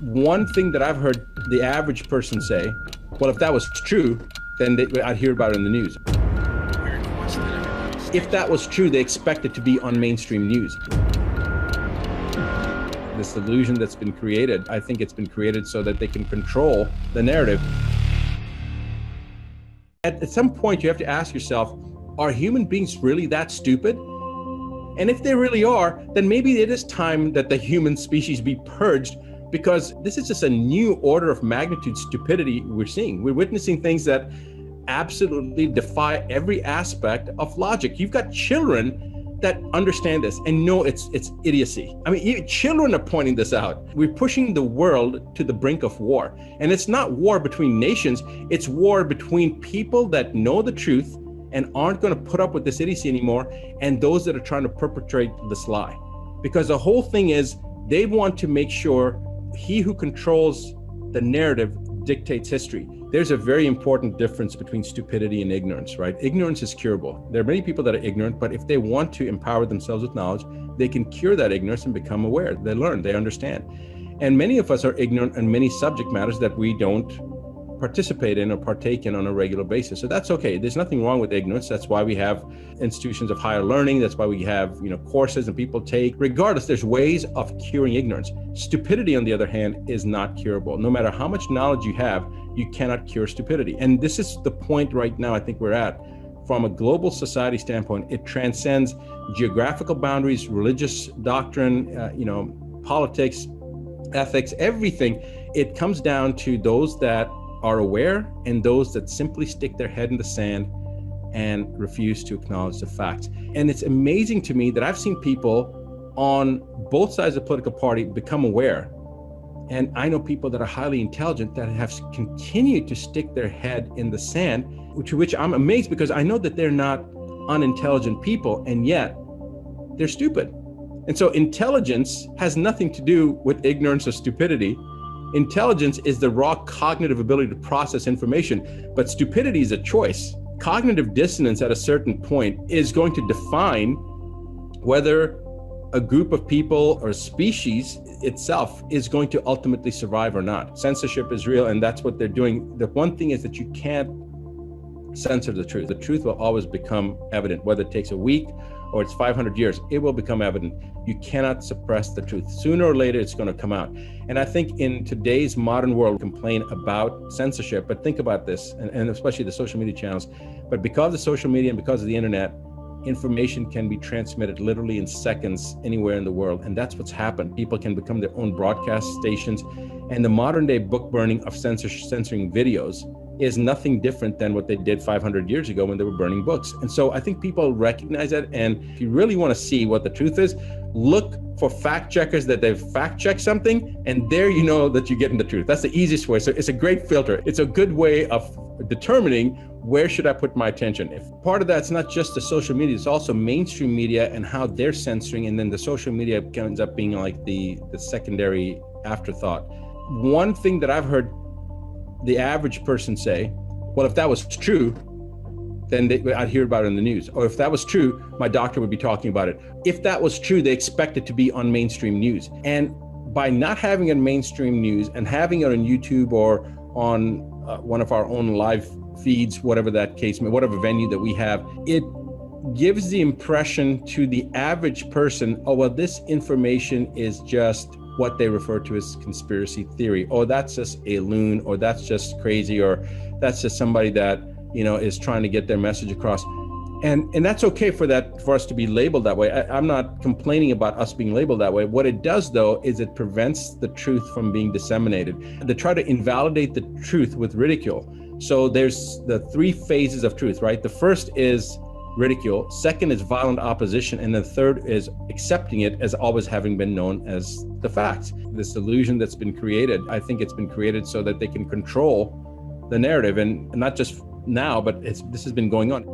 One thing that I've heard the average person say, well, if that was true, then I'd hear about it in the news. If that was true, they expect it to be on mainstream news. This illusion that's been created, I think it's been created so that they can control the narrative. At some point, you have to ask yourself, are human beings really that stupid? And if they really are, then maybe it is time that the human species be purged, because this is just a new order of magnitude stupidity we're seeing. We're witnessing things that absolutely defy every aspect of logic. You've got children that understand this and know it's idiocy. I mean, even children are pointing this out. We're pushing the world to the brink of war. And it's not war between nations, it's war between people that know the truth and aren't going to put up with this idiocy anymore, and those that are trying to perpetrate this lie. Because the whole thing is, they want to make sure he who controls the narrative dictates history. There's a very important difference between stupidity and ignorance, right? Ignorance is curable. There are many people that are ignorant, but if they want to empower themselves with knowledge, they can cure that ignorance and become aware. They learn, they understand. And many of us are ignorant in many subject matters that we don't participate in or partake in on a regular basis. So that's okay. There's nothing wrong with ignorance. That's why we have institutions of higher learning. That's why we have, courses and people take. Regardless, there's ways of curing ignorance. Stupidity, on the other hand, is not curable. No matter how much knowledge you have, you cannot cure stupidity. And this is the point right now I think we're at. From a global society standpoint, it transcends geographical boundaries, religious doctrine, politics, ethics, everything. It comes down to those that are aware and those that simply stick their head in the sand and refuse to acknowledge the facts. And it's amazing to me that I've seen people on both sides of the political party become aware. And I know people that are highly intelligent that have continued to stick their head in the sand, which I'm amazed, because I know that they're not unintelligent people, and yet they're stupid. And so intelligence has nothing to do with ignorance or stupidity. Intelligence is the raw cognitive ability to process information, but stupidity is a choice. Cognitive dissonance at a certain point is going to define whether a group of people or a species itself is going to ultimately survive or not. Censorship is real, and that's what they're doing. The one thing is that you can't censor the truth. The truth will always become evident, whether it takes a week or it's 500 years, it will become evident. You cannot suppress the truth. Sooner or later, it's going to come out. And I think in today's modern world, we complain about censorship, but think about this, and especially the social media channels. But because of social media and because of the internet, information can be transmitted literally in seconds anywhere in the world. And that's what's happened. People can become their own broadcast stations. And the modern day book burning of censoring videos is nothing different than what they did 500 years ago when they were burning books. And so I think people recognize that. And if you really want to see what the truth is, look for fact checkers that they've fact checked something, and there you know that you're getting the truth. That's the easiest way. So it's a great filter. It's a good way of determining where should I put my attention. If part of that's not just the social media, it's also mainstream media and how they're censoring, and then the social media ends up being like the secondary afterthought. One thing that I've heard the average person say, well, if that was true, then I'd hear about it in the news. Or if that was true, my doctor would be talking about it. If that was true, they expect it to be on mainstream news. And by not having it on mainstream news and having it on YouTube or on one of our own live feeds, whatever that case may, whatever venue that we have, it gives the impression to the average person, oh, well, this information is just what they refer to as conspiracy theory, or that's just a loon, or that's just crazy, or that's just somebody that, is trying to get their message across. And that's okay for us to be labeled that way. I'm not complaining about us being labeled that way. What it does, though, is it prevents the truth from being disseminated. They try to invalidate the truth with ridicule. So there's the three phases of truth, right? The first is ridicule, second is violent opposition, and the third is accepting it as always having been known as the facts. This illusion that's been created, I think it's been created so that they can control the narrative, and not just now, but this has been going on.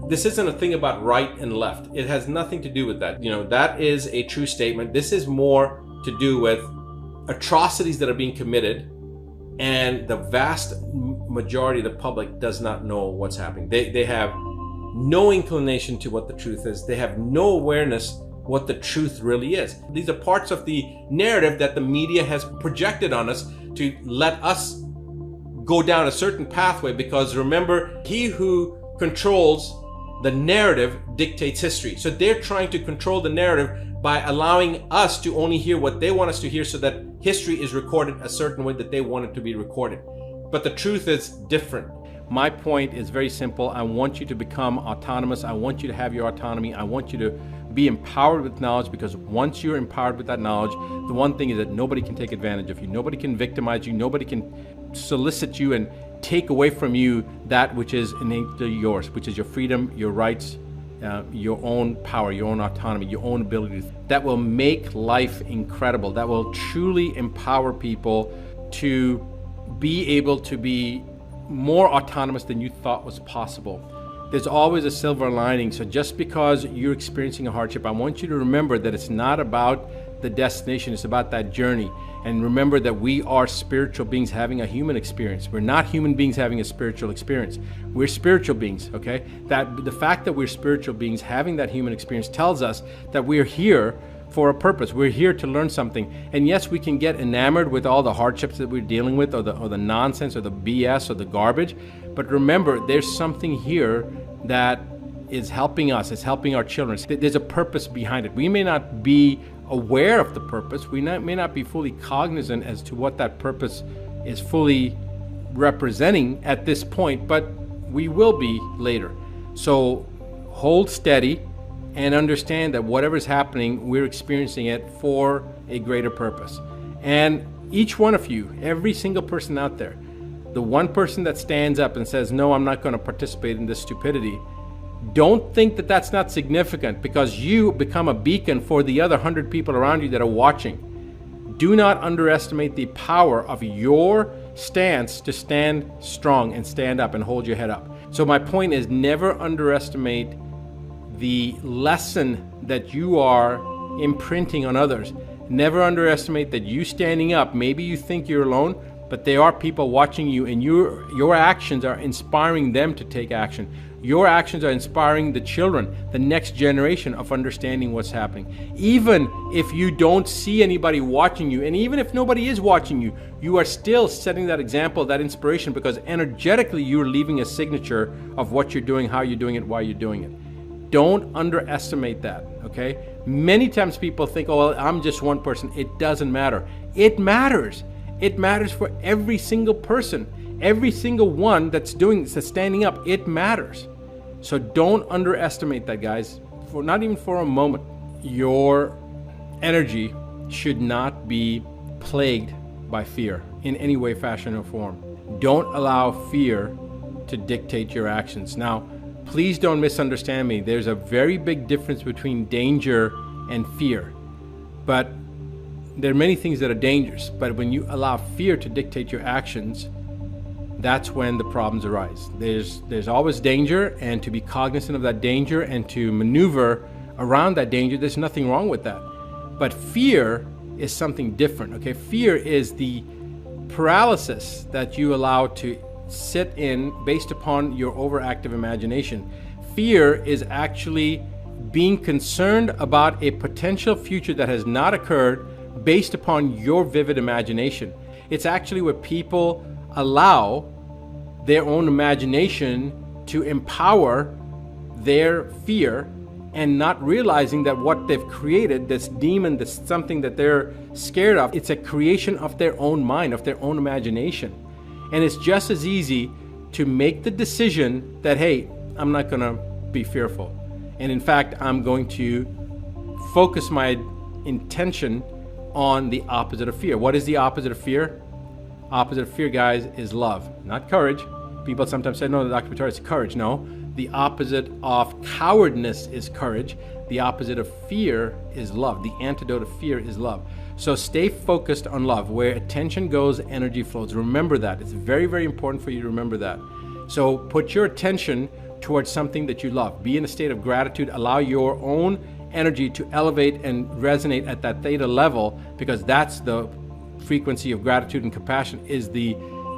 This isn't a thing about right and left. It has nothing to do with that. That is a true statement. This is more to do with atrocities that are being committed, and the vast majority of the public does not know what's happening. They have no inclination to what the truth is. They have no awareness what the truth really is. These are parts of the narrative that the media has projected on us to let us go down a certain pathway, because remember, he who controls the narrative dictates history. So they're trying to control the narrative by allowing us to only hear what they want us to hear, so that history is recorded a certain way that they want it to be recorded. But the truth is different. My point is very simple. I want you to become autonomous. I want you to have your autonomy. I want you to be empowered with knowledge, because once you're empowered with that knowledge, the one thing is that nobody can take advantage of you. Nobody can victimize you. Nobody can solicit you and take away from you that which is innately yours, which is your freedom, your rights, your own power, your own autonomy, your own abilities. That will make life incredible. That will truly empower people to be able to be more autonomous than you thought was possible. There's always a silver lining. So just because you're experiencing a hardship, I want you to remember that it's not about the destination, it's about that journey. And remember that we are spiritual beings having a human experience. We're not human beings having a spiritual experience. We're spiritual beings, okay? That the fact that we're spiritual beings having that human experience tells us that we're here for a purpose. We're here to learn something. And yes, we can get enamored with all the hardships that we're dealing with, or the nonsense, or the BS, or the garbage. But remember, there's something here that is helping us. It's helping our children. There's a purpose behind it. We may not be aware of the purpose. We may not be fully cognizant as to what that purpose is fully representing at this point, but we will be later. So hold steady and understand that whatever's happening, we're experiencing it for a greater purpose. And each one of you, every single person out there, the one person that stands up and says, no, I'm not going to participate in this stupidity, don't think that that's not significant, because you become a beacon for the other 100 people around you that are watching. Do not underestimate the power of your stance to stand strong and stand up and hold your head up. So my point is, never underestimate the lesson that you are imprinting on others. Never underestimate that you standing up, maybe you think you're alone, but there are people watching you, and your actions are inspiring them to take action. Your actions are inspiring the children, the next generation, of understanding what's happening. Even if you don't see anybody watching you, and even if nobody is watching you, you are still setting that example, that inspiration, because energetically you're leaving a signature of what you're doing, how you're doing it, why you're doing it. Don't underestimate that, okay? Many times people think, oh, well, I'm just one person. It doesn't matter. It matters. It matters for every single person. Every single one that's standing up, it matters. So don't underestimate that, guys, for not even for a moment. Your energy should not be plagued by fear in any way, fashion, or form. Don't allow fear to dictate your actions. Now, please don't misunderstand me. There's a very big difference between danger and fear. But there are many things that are dangerous. But when you allow fear to dictate your actions, that's when the problems arise. There's always danger, and to be cognizant of that danger and to maneuver around that danger, there's nothing wrong with that. But fear is something different, okay? Fear is the paralysis that you allow to sit in based upon your overactive imagination. Fear is actually being concerned about a potential future that has not occurred based upon your vivid imagination. It's actually where people allow their own imagination to empower their fear, and not realizing that what they've created, this demon, this something that they're scared of, it's a creation of their own mind, of their own imagination. And it's just as easy to make the decision that, hey, I'm not going to be fearful. And in fact, I'm going to focus my intention on the opposite of fear. What is the opposite of fear? Opposite of fear, guys, is love, not courage. People sometimes say, no, Dr. Patari, it's courage. No, the opposite of cowardness is courage. The opposite of fear is love. The antidote of fear is love. So stay focused on love. Where attention goes, energy flows. Remember that. It's very, very important for you to remember that. So put your attention towards something that you love. Be in a state of gratitude. Allow your own energy to elevate and resonate at that theta level, because that's the frequency of gratitude and compassion, is the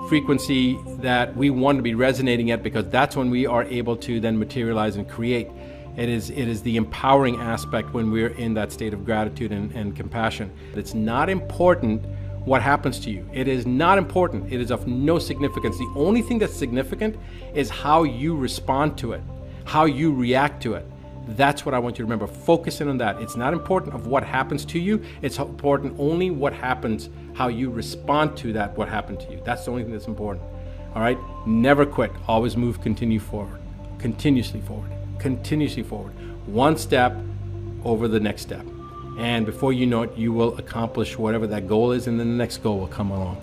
frequency that we want to be resonating at, because that's when we are able to then materialize and create. It is the empowering aspect when we're in that state of gratitude and compassion. It's not important what happens to you. It is not important. It is of no significance. The only thing that's significant is how you respond to it, how you react to it. That's what I want you to remember. Focus in on that. It's not important of what happens to you. It's important only what happens, how you respond to that, what happened to you. That's the only thing that's important. All right? Never quit. Always move, continue forward. Continuously forward. Continuously forward. One step over the next step. And before you know it, you will accomplish whatever that goal is, and then the next goal will come along.